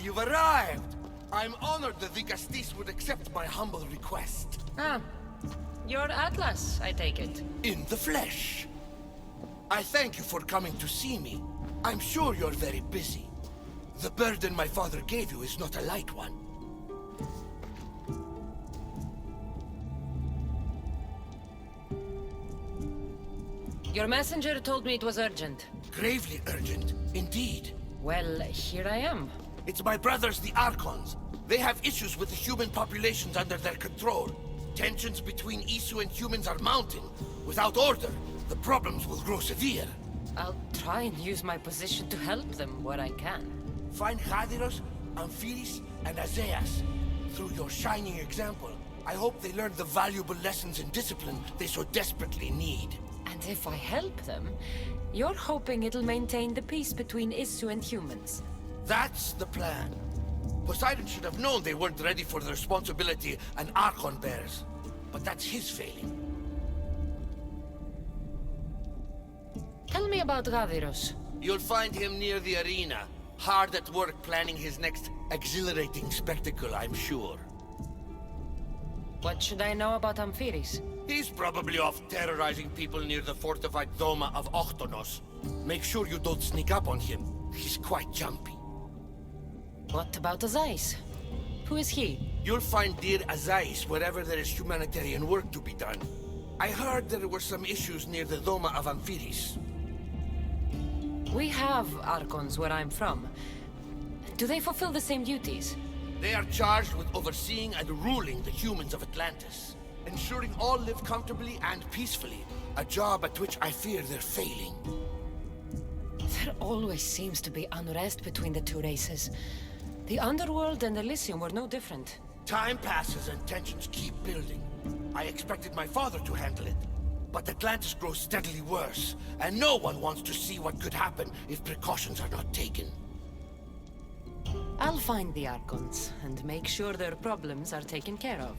you've arrived! I'm honored the Vicastis would accept my humble request. Ah, you're Atlas, I take it. In the flesh. I thank you for coming to see me. I'm sure you're very busy. The burden my father gave you is not a light one. Your messenger told me it was urgent. Gravely urgent, indeed. Well, here I am. It's my brothers, the Archons. They have issues with the human populations under their control. Tensions between Isu and humans are mounting. Without order, the problems will grow severe. I'll try and use my position to help them where I can. Find Hadiros, Amphiris, and Azaeas. Through your shining example, I hope they learn the valuable lessons in discipline they so desperately need. And if I help them, you're hoping it'll maintain the peace between Isu and humans. That's the plan. Poseidon should have known they weren't ready for the responsibility an Archon bears. But that's his failing. Tell me about Gaviros. You'll find him near the arena, hard at work planning his next exhilarating spectacle, I'm sure. What should I know about Amphiris? He's probably off terrorizing people near the fortified Doma of Ochtonos. Make sure you don't sneak up on him. He's quite jumpy. What about Azais? Who is he? You'll find dear Azais wherever there is humanitarian work to be done. I heard there were some issues near the Doma of Amphiris. We have Archons where I'm from. Do they fulfill the same duties? They are charged with overseeing and ruling the humans of Atlantis. Ensuring all live comfortably and peacefully. A job at which I fear they're failing. There always seems to be unrest between the two races. The Underworld and Elysium were no different. Time passes and tensions keep building. I expected my father to handle it. But Atlantis grows steadily worse, and no one wants to see what could happen if precautions are not taken. I'll find the Archons, and make sure their problems are taken care of.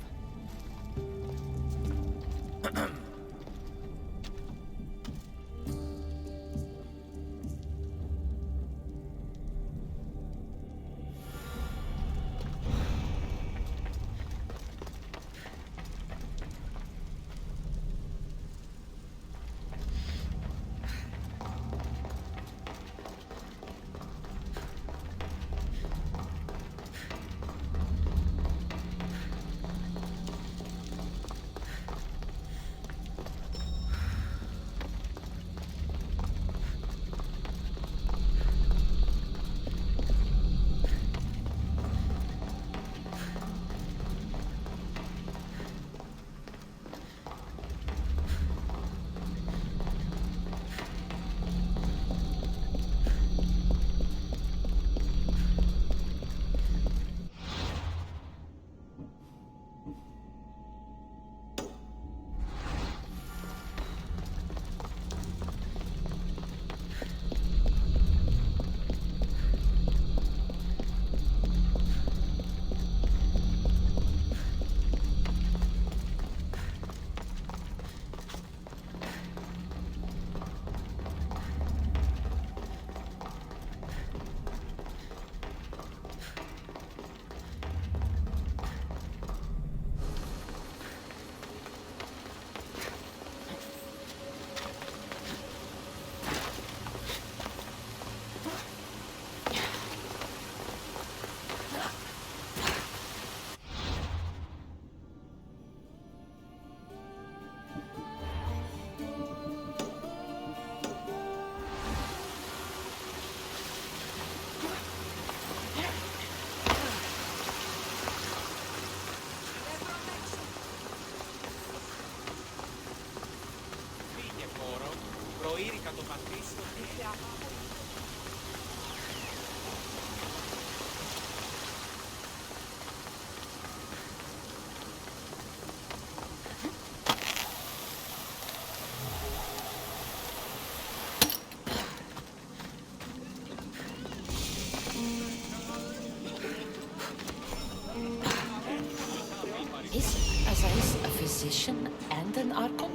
Is Azais a physician and an Archon?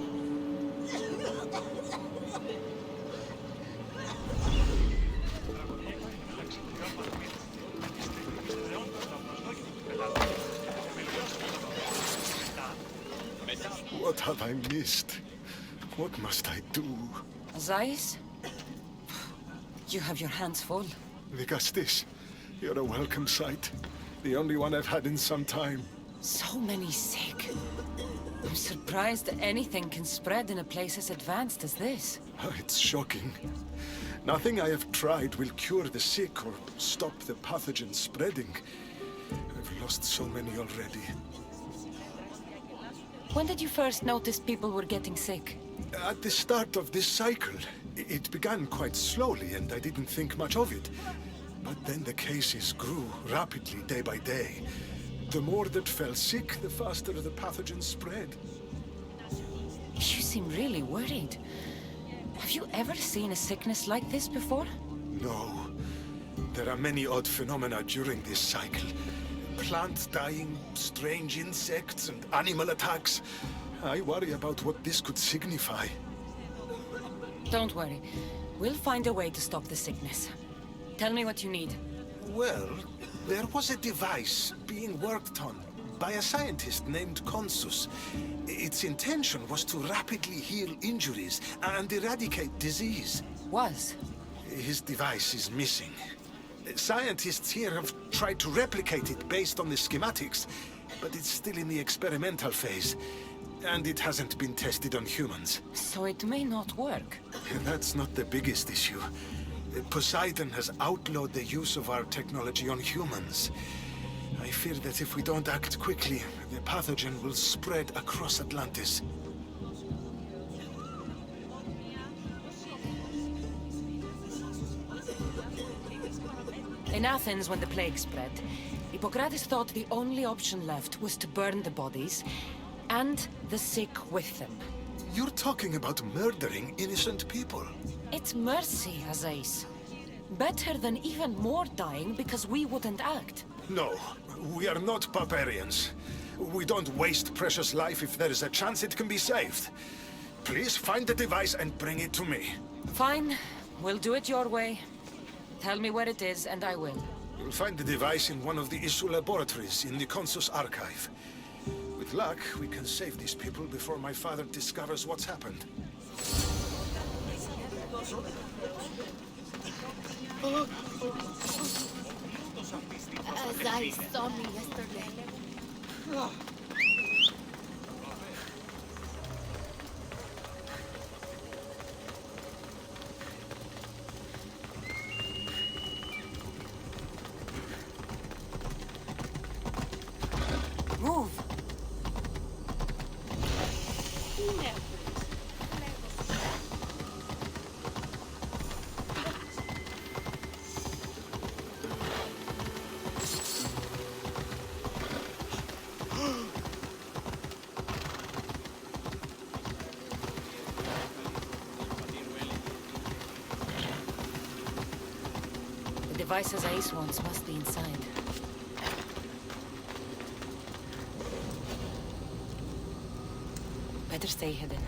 What have I missed? What must I do? Zeiss? You have your hands full. Vigastis, you're a welcome sight. The only one I've had in some time. So many sick. I'm surprised that anything can spread in a place as advanced as this. It's shocking. Nothing I have tried will cure the sick or stop the pathogen spreading. I've lost so many already. When did you first notice people were getting sick? At the start of this cycle, it began quite slowly and I didn't think much of it. But then the cases grew rapidly day by day. The more that fell sick, the faster the pathogen spread. You seem really worried. Have you ever seen a sickness like this before? No. There are many odd phenomena during this cycle. Plants dying, strange insects, and animal attacks. I worry about what this could signify. Don't worry. We'll find a way to stop the sickness. Tell me what you need. Well, there was a device being worked on by a scientist named Consus. Its intention was to rapidly heal injuries and eradicate disease. Was? His device is missing. Scientists here have tried to replicate it based on the schematics, but it's still in the experimental phase, and it hasn't been tested on humans. So it may not work. That's not the biggest issue. Poseidon has outlawed the use of our technology on humans. I fear that if we don't act quickly, the pathogen will spread across Atlantis. In Athens, when the plague spread, Hippocrates thought the only option left was to burn the bodies, and the sick with them. You're talking about murdering innocent people. It's mercy, Azais. Better than even more dying because we wouldn't act. No, we are not barbarians. We don't waste precious life if there is a chance it can be saved. Please find the device and bring it to me. Fine. We'll do it your way. Tell me where it is, and I will. You'll find the device in one of the issue laboratories in the Consus archive. With luck, we can save these people before my father discovers what's happened. Zeiss saw me yesterday. Move! The devices Ace wants must be inside. Better stay hidden.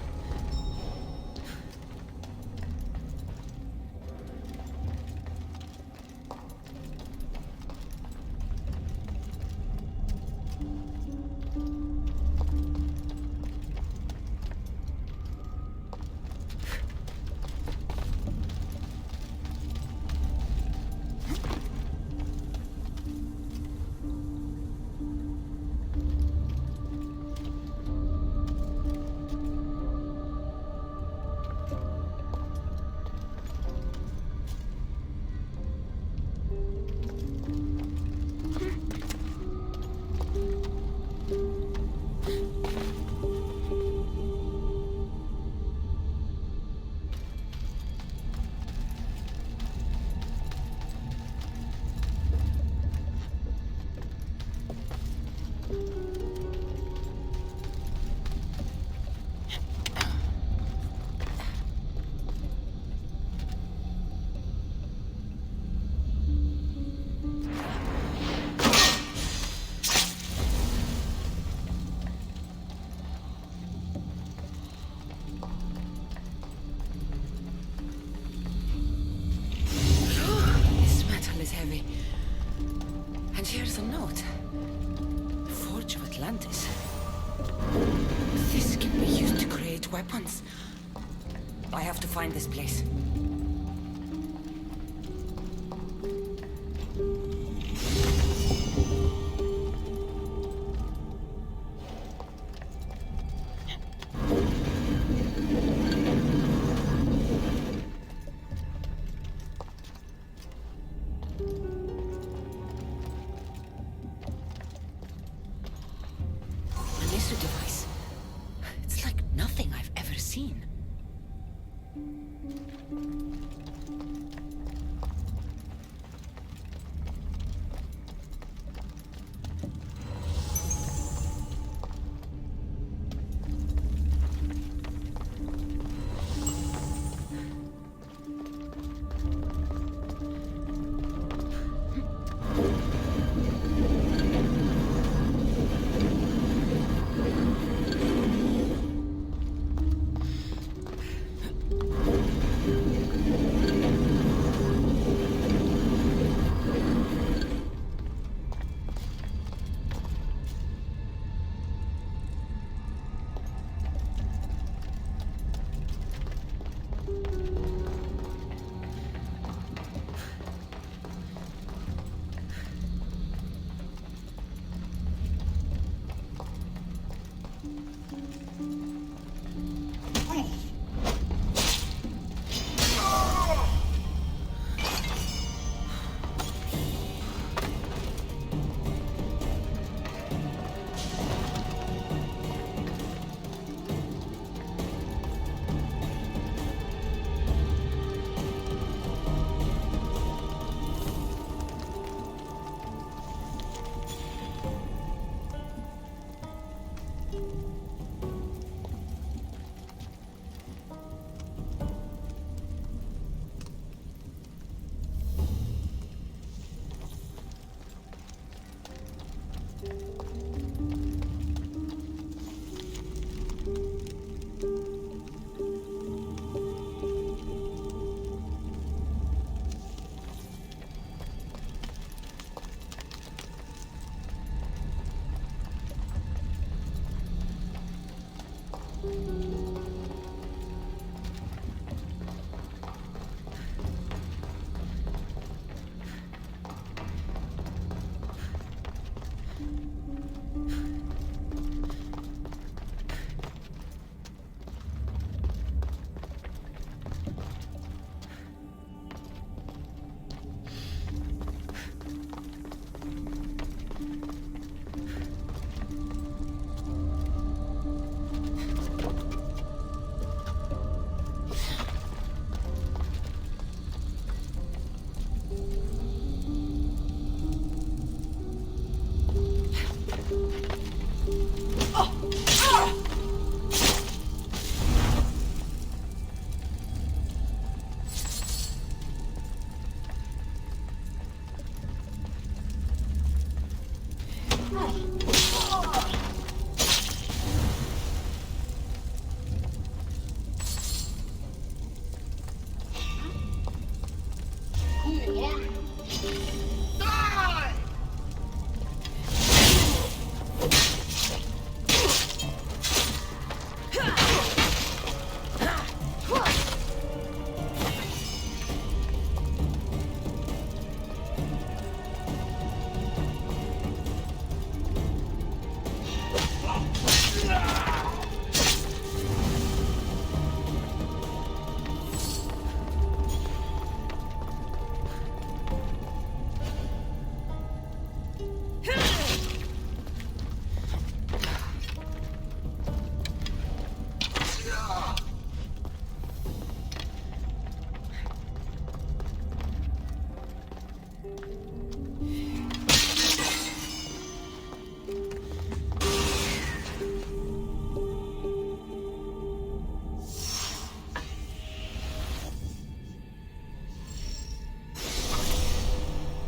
find this place. Device. It's like nothing I've ever seen.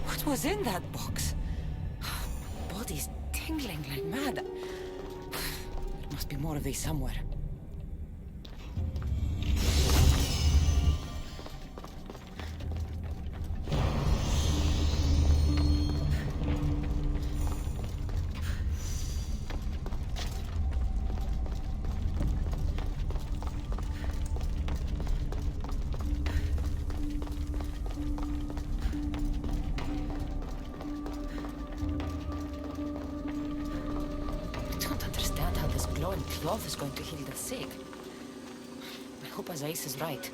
What was in that box? Body's tingling like mad. There must be more of these somewhere. glowing cloth is going to heal the sick. I hope Azais is right.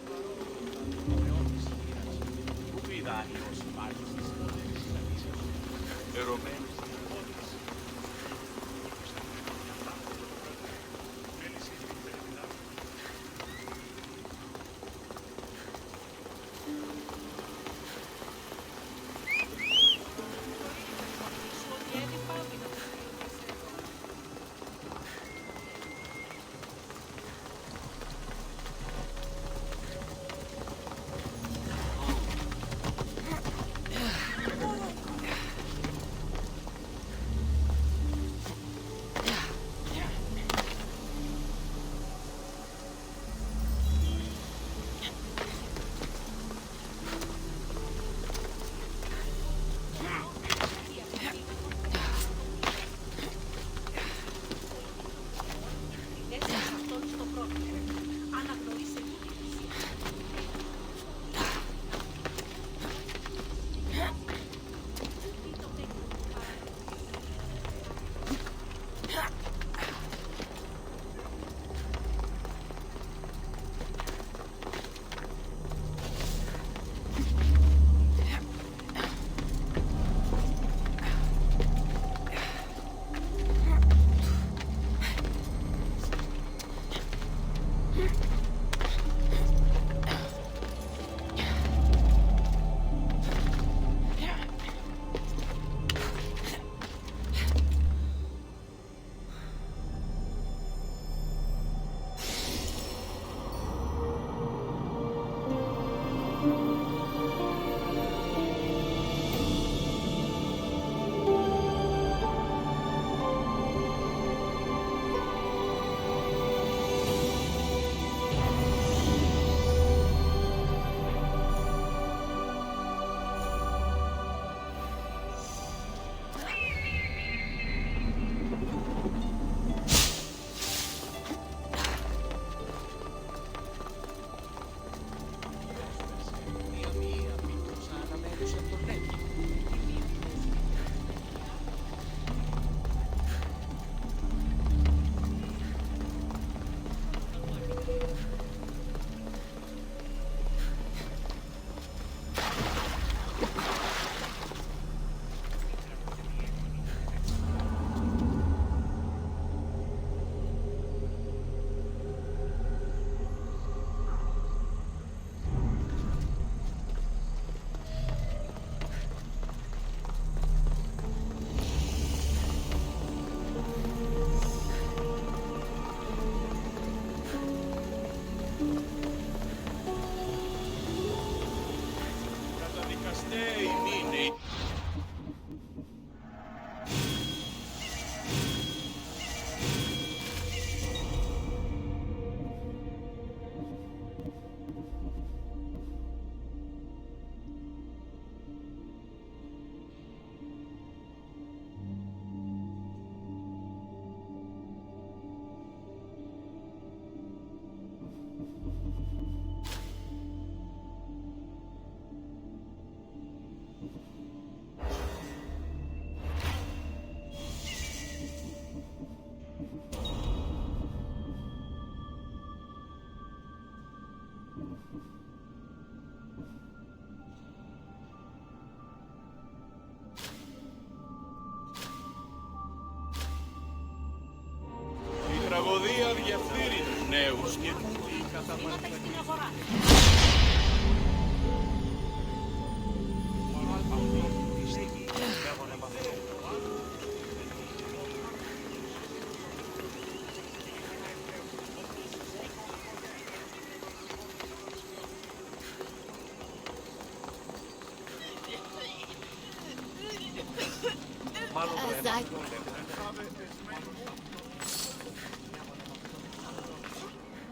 Τραγωδία διαφθείρει τους νέους και τούτη καταμαρτυρία.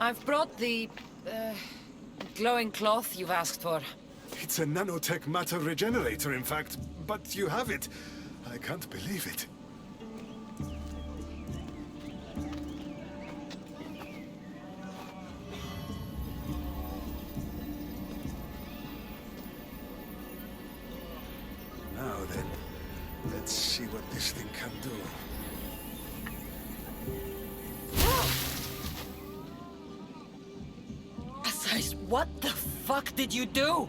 I've brought the glowing cloth you've asked for. It's a nanotech matter regenerator, in fact, but you have it. I can't believe it. Now then, let's see what this thing can do. What the fuck did you do?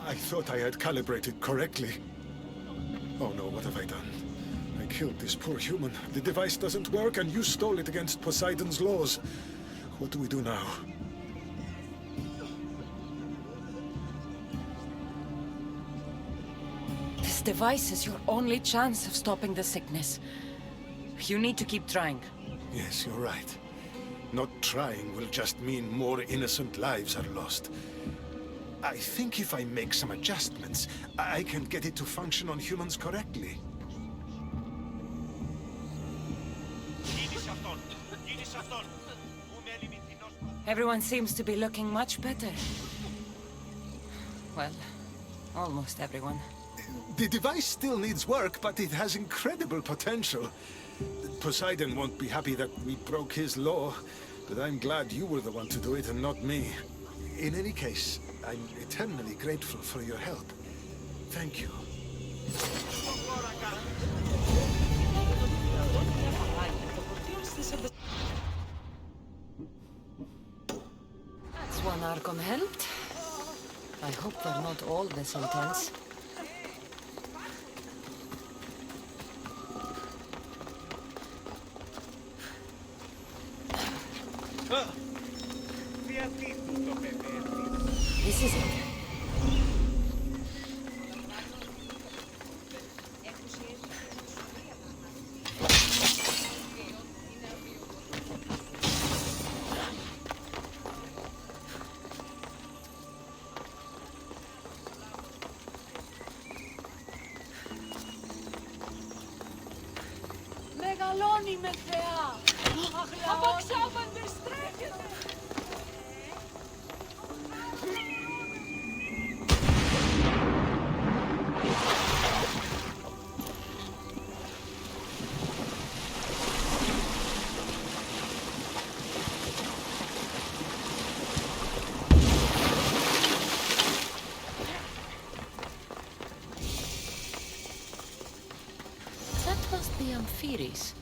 I thought I had calibrated correctly. Oh no, what have I done? I killed this poor human. The device doesn't work, and you stole it against Poseidon's laws. What do we do now? This device is your only chance of stopping the sickness. You need to keep trying. Yes, you're right. Not trying will just mean more innocent lives are lost. I think if I make some adjustments, I can get it to function on humans correctly. Everyone seems to be looking much better. Well, almost everyone. The device still needs work, but it has incredible potential. Poseidon won't be happy that we broke his law, but I'm glad you were the one to do it and not me. In any case, I'm eternally grateful for your help. Thank you. That's one Archon helped. I hope they're not all this intense. This is it. Μεγαλώνει με θεά. Απαξάπαντε στρέφεται. That must be Amphiris.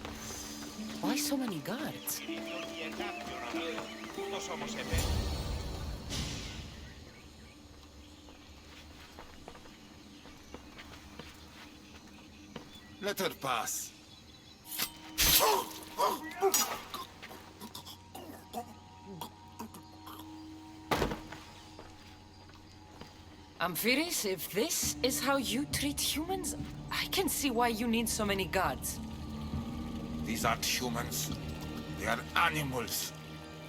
Why so many guards? Let her pass. Amphiris, if this is how you treat humans, I can see why you need so many guards. These aren't humans. They are animals.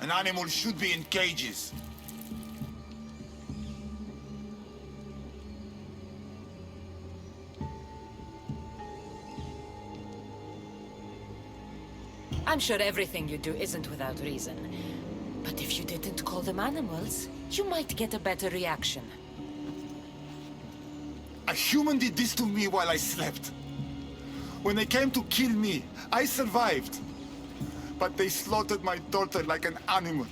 An animal should be in cages. I'm sure everything you do isn't without reason. But if you didn't call them animals, you might get a better reaction. A human did this to me while I slept. When they came to kill me, I survived. But they slaughtered my daughter like an animal.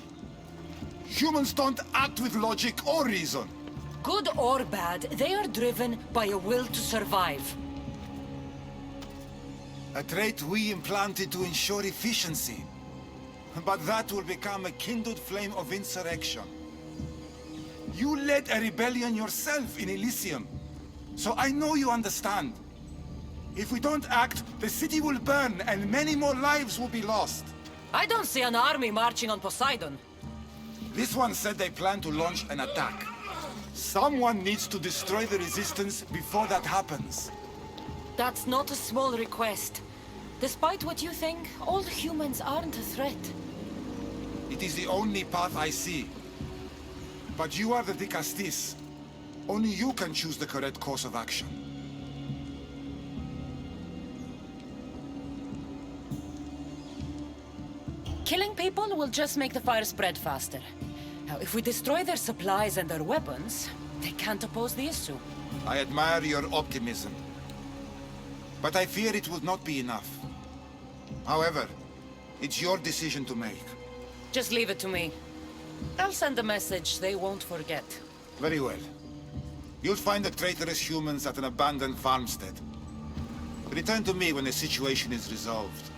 Humans don't act with logic or reason. Good or bad, they are driven by a will to survive. A trait we implanted to ensure efficiency. But that will become a kindled flame of insurrection. You led a rebellion yourself in Elysium. So I know you understand. If we don't act, the city will burn and many more lives will be lost. I don't see an army marching on Poseidon. This one said they plan to launch an attack. Someone needs to destroy the resistance before that happens. That's not a small request. Despite what you think, all humans aren't a threat. It is the only path I see. But you are the Dicastis. Only you can choose the correct course of action. Killing people will just make the fire spread faster. Now, if we destroy their supplies and their weapons, they can't oppose the issue. I admire your optimism. But I fear it will not be enough. However, it's your decision to make. Just leave it to me. I'll send a message they won't forget. Very well. You'll find the traitorous humans at an abandoned farmstead. Return to me when the situation is resolved.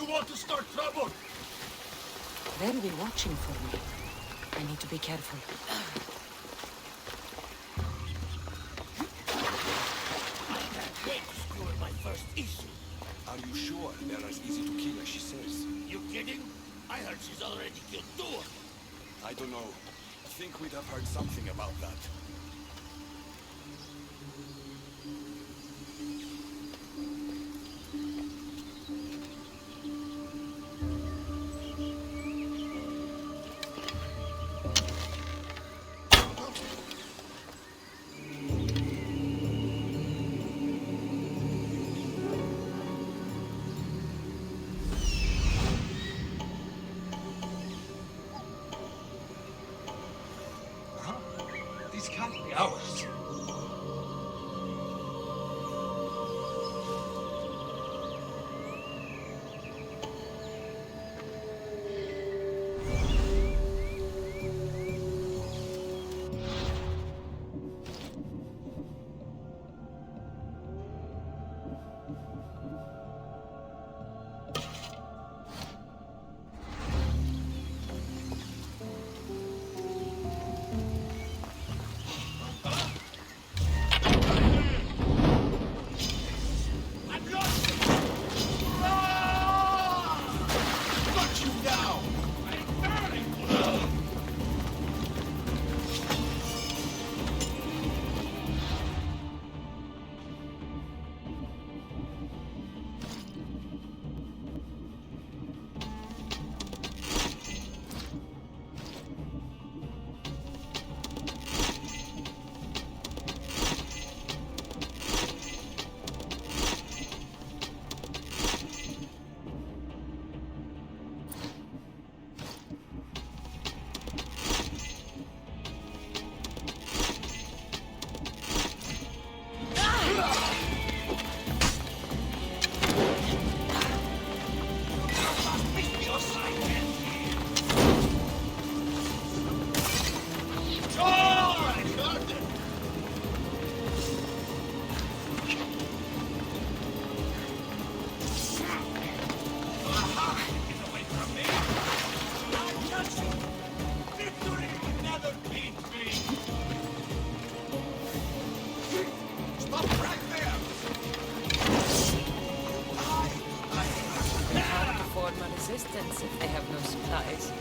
You want to start trouble? They'll be watching for me. I need to be careful. I can't wait to score my first issue. Are you sure they're as easy to kill as she says? You kidding? I heard she's already killed 2 of them. I don't know. I think we'd have heard something about that. These can't be ours. Resistance if they have no supplies.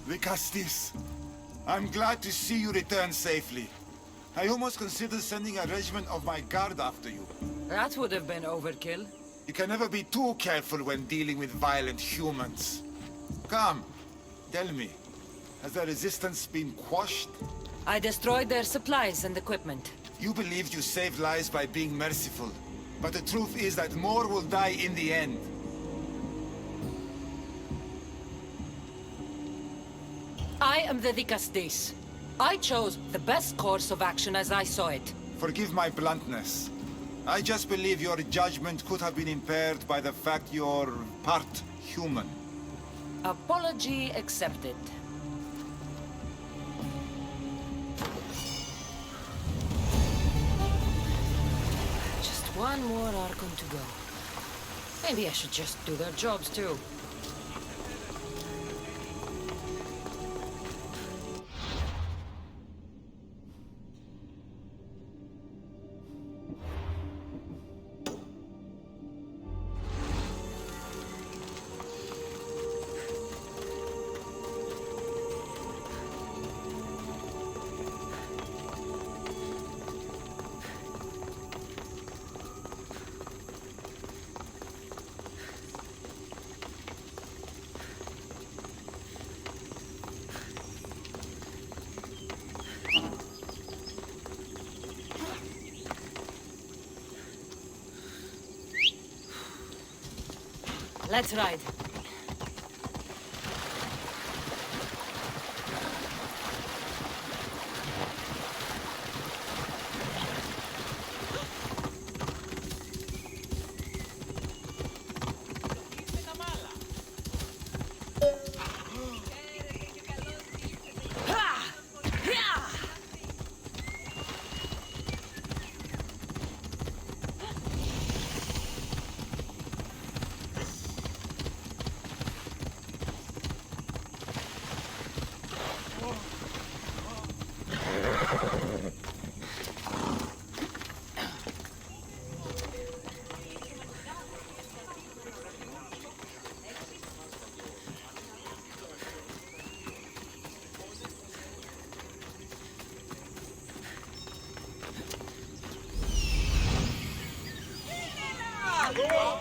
Vicastis, I'm glad to see you return safely. I almost considered sending a regiment of my guard after you. That would have been overkill. You can never be too careful when dealing with violent humans. Come, tell me, has the resistance been quashed? I destroyed their supplies and equipment. You believed you saved lives by being merciful, but the truth is that more will die in the end. I am the Vicastis. I chose the best course of action as I saw it. Forgive my bluntness. I just believe your judgment could have been impaired by the fact you're part human. Apology accepted. Just one more Archon to go. Maybe I should just do their jobs too. Let's ride.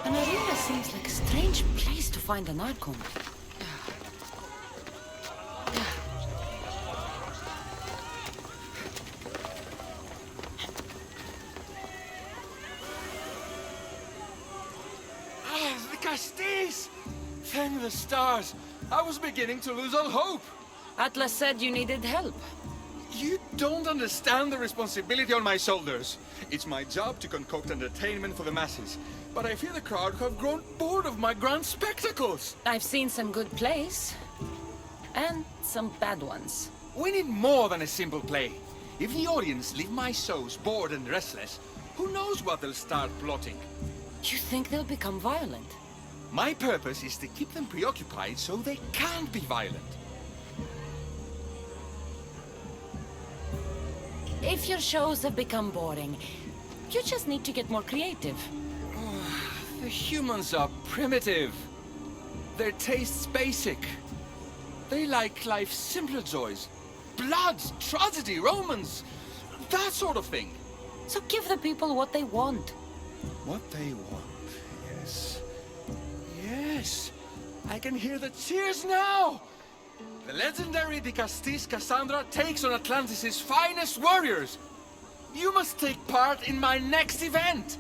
An arena seems like a strange place to find an Archon. The Castis! Thank the stars! I was beginning to lose all hope! Atlas said you needed help. You don't understand the responsibility on my shoulders. It's my job to concoct entertainment for the masses. But I fear the crowd have grown bored of my grand spectacles. I've seen some good plays. And some bad ones. We need more than a simple play. If the audience leave my shows bored and restless, who knows what they'll start plotting? You think they'll become violent? My purpose is to keep them preoccupied so they can't be violent. If your shows have become boring, you just need to get more creative. The humans are primitive. Their tastes basic. They like life's simpler joys. Blood, tragedy, romance, that sort of thing. So give the people what they want. What they want, yes. Yes, I can hear the cheers now! The legendary Vicastis Cassandra takes on Atlantis' finest warriors! You must take part in my next event!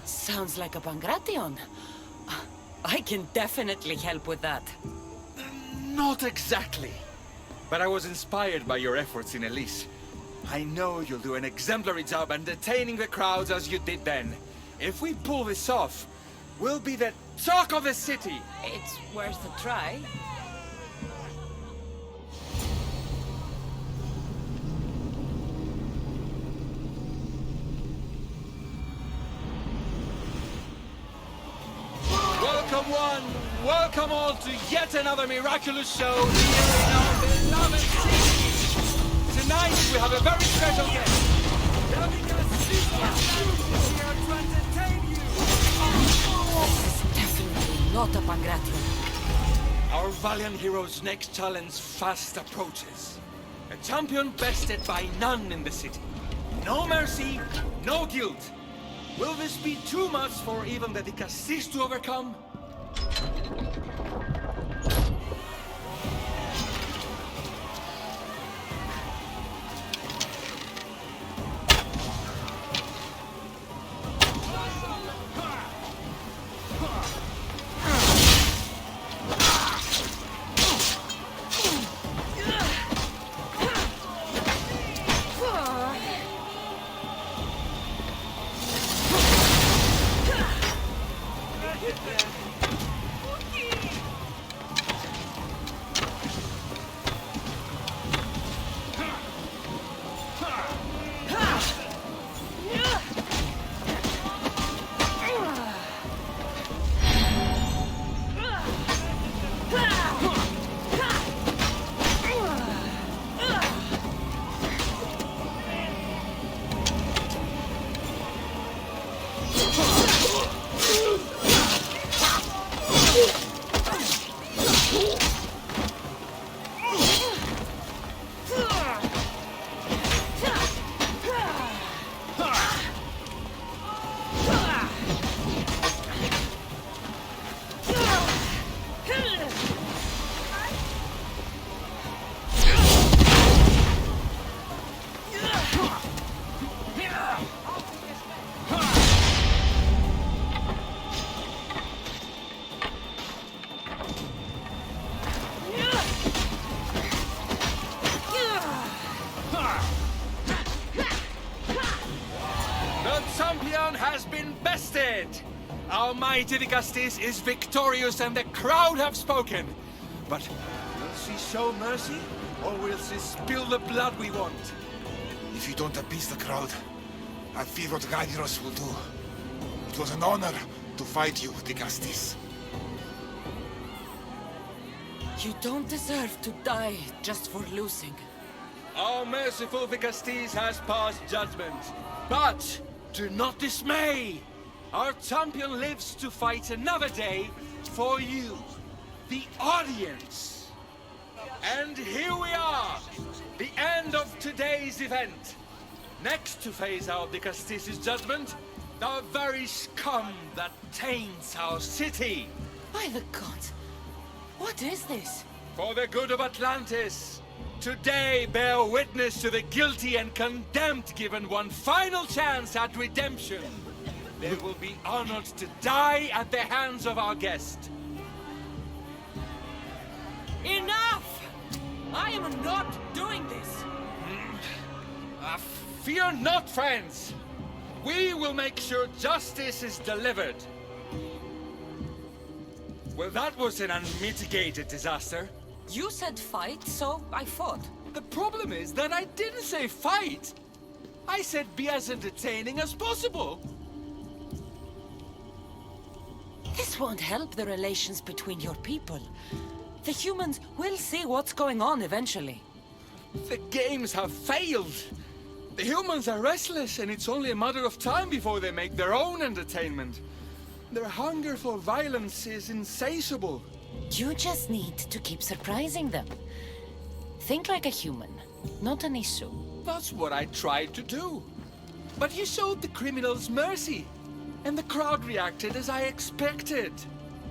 Sounds like a Pangration. I can definitely help with that. Not exactly. But I was inspired by your efforts in Elise. I know you'll do an exemplary job entertaining the crowds as you did then. If we pull this off, we'll be the talk of the city! It's worth a try. Welcome one, welcome all to yet another miraculous show here in our beloved city. Tonight we have a very special guest. The Vicastis is here to entertain you. This is definitely not a Pangration. Our valiant hero's next challenge fast approaches. A champion bested by none in the city. No mercy, no guilt. Will this be too much for even the Dicastis to overcome? Has been bested! Our mighty Dicastis is victorious and the crowd have spoken. But will she show mercy, or will she spill the blood we want? If you don't appease the crowd, I fear what Gyros will do. It was an honor to fight you, Dicastis. You don't deserve to die just for losing. Our merciful Dicastis has passed judgment. But do not dismay! Our champion lives to fight another day for you, the audience. And here we are, the end of today's event. Next to face our Dicastis' judgment, the very scum that taints our city. By the gods, what is this? For the good of Atlantis, today bear witness to the guilty and condemned given one final chance at redemption. They will be honored to die at the hands of our guest. Enough! I am not doing this! Fear not, friends! We will make sure justice is delivered. Well, that was an unmitigated disaster. You said fight, so I fought. The problem is that I didn't say fight. I said be as entertaining as possible. This won't help the relations between your people. The humans will see what's going on eventually. The games have failed. The humans are restless, and it's only a matter of time before they make their own entertainment. Their hunger for violence is insatiable. You just need to keep surprising them. Think like a human, not an issue. That's what I tried to do. But you showed the criminals mercy, and the crowd reacted as I expected.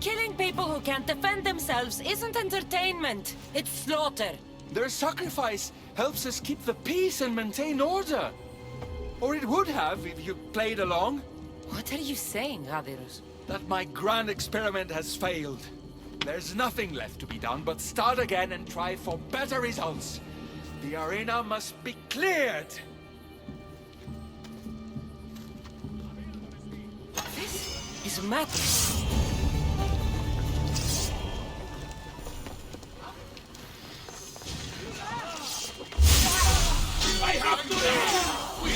Killing people who can't defend themselves isn't entertainment. It's slaughter. Their sacrifice helps us keep the peace and maintain order. Or it would have if you played along. What are you saying, Gavirus? That my grand experiment has failed. There's nothing left to be done but start again and try for better results. The arena must be cleared. This is madness. I have to leave! We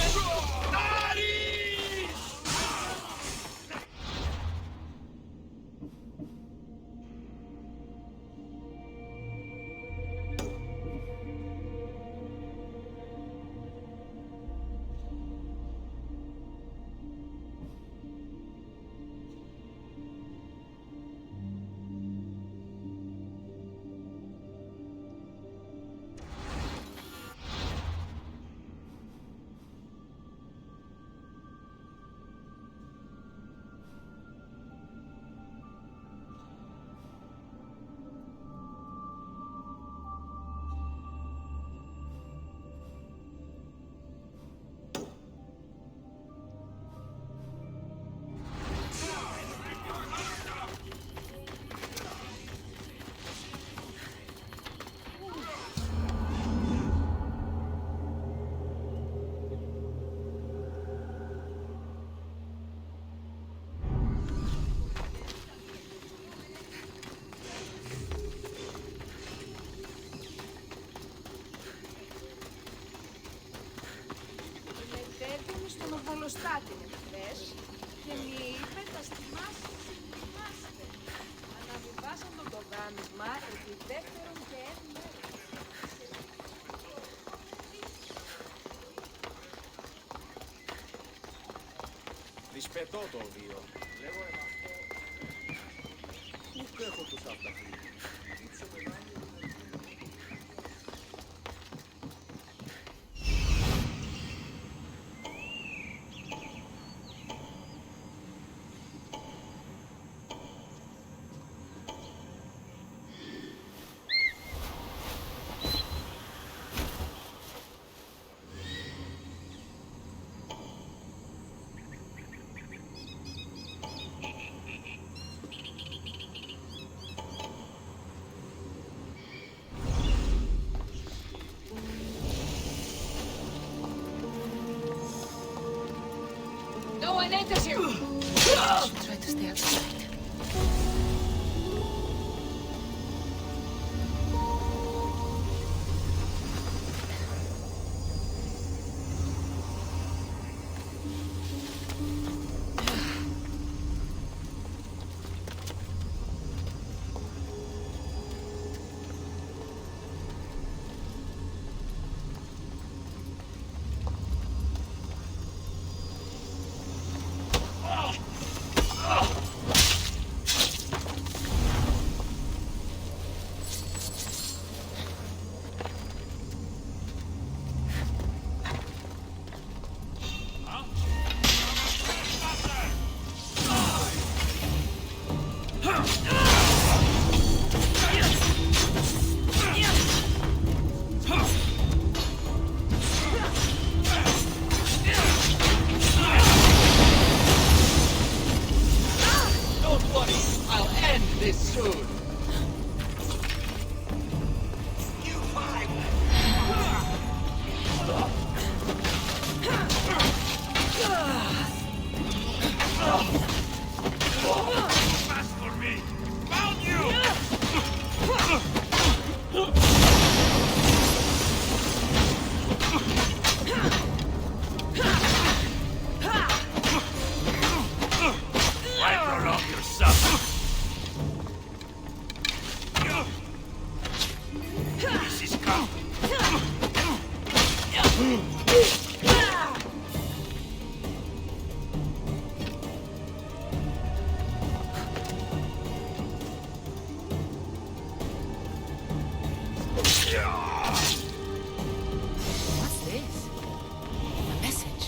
στον οβολοστάτη με χθες και μη είπε τα θυμάσαι, θυμάστε. Αναβιβάσαν το δάνεισμα επί δεύτερον και εν μέρος. Δυσπετώ το βίο. Λέγω αυτό. Πού έχω τους αυταφούς. No one enters here! I should try to stay outside. What's this? A message.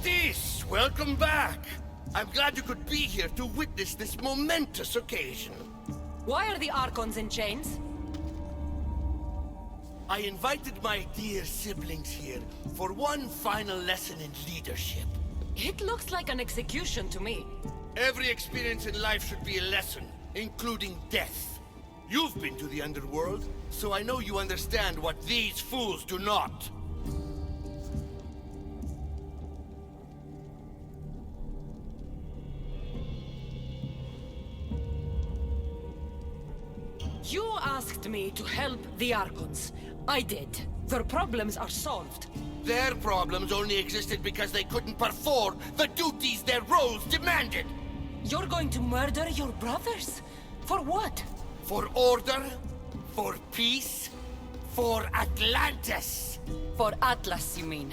Castis, welcome back. I'm glad you could be here to witness this momentous occasion. Why are the Archons in chains? I invited my dear siblings here for one final lesson in leadership. It looks like an execution to me. Every experience in life should be a lesson, including death. You've been to the underworld, so I know you understand what these fools do not. You asked me to help the Archons. I did. Their problems are solved. Their problems only existed because they couldn't perform the duties their roles demanded. You're going to murder your brothers? For what? For order, for peace, for Atlantis. For Atlas, you mean?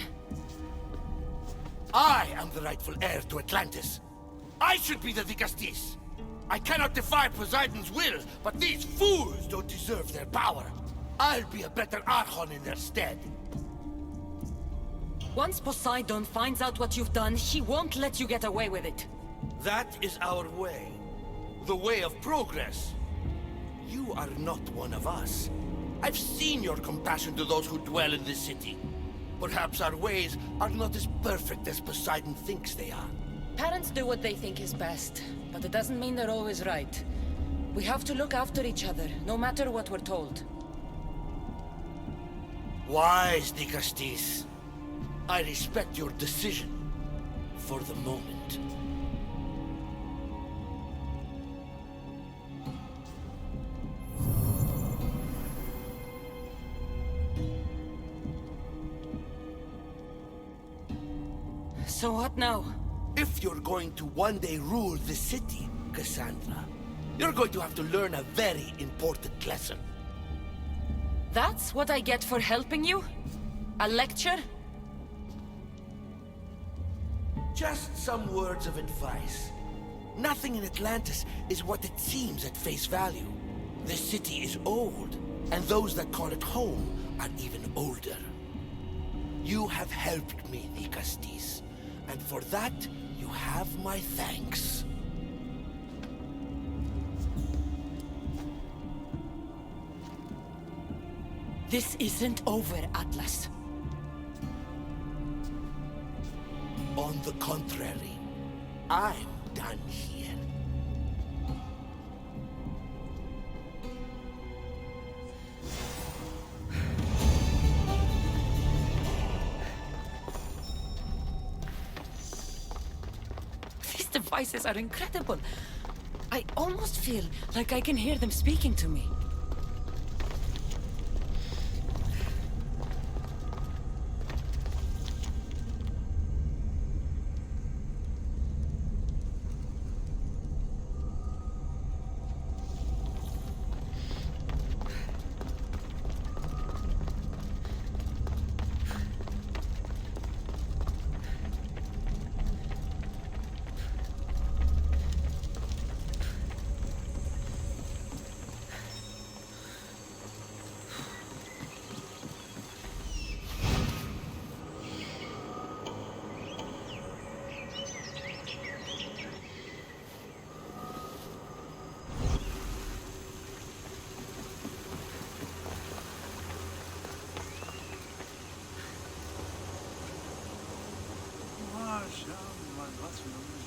I am the rightful heir to Atlantis. I should be the Vicastis. I cannot defy Poseidon's will, but these fools don't deserve their power. I'll be a better Archon in their stead. Once Poseidon finds out what you've done, he won't let you get away with it. That is our way. The way of progress. You are not one of us. I've seen your compassion to those who dwell in this city. Perhaps our ways are not as perfect as Poseidon thinks they are. Parents do what they think is best, but it doesn't mean they're always right. We have to look after each other, no matter what we're told. Wise, Dicastis. I respect your decision for the moment. So what now? If you're going to one day rule the city, Cassandra, you're going to have to learn a very important lesson. That's what I get for helping you? A lecture? Just some words of advice. Nothing in Atlantis is what it seems at face value. The city is old, and those that call it home are even older. You have helped me, Nicastis, and for that, you have my thanks. This isn't over, Atlas. On the contrary, I'm done here. These devices are incredible. I almost feel like I can hear them speaking to me.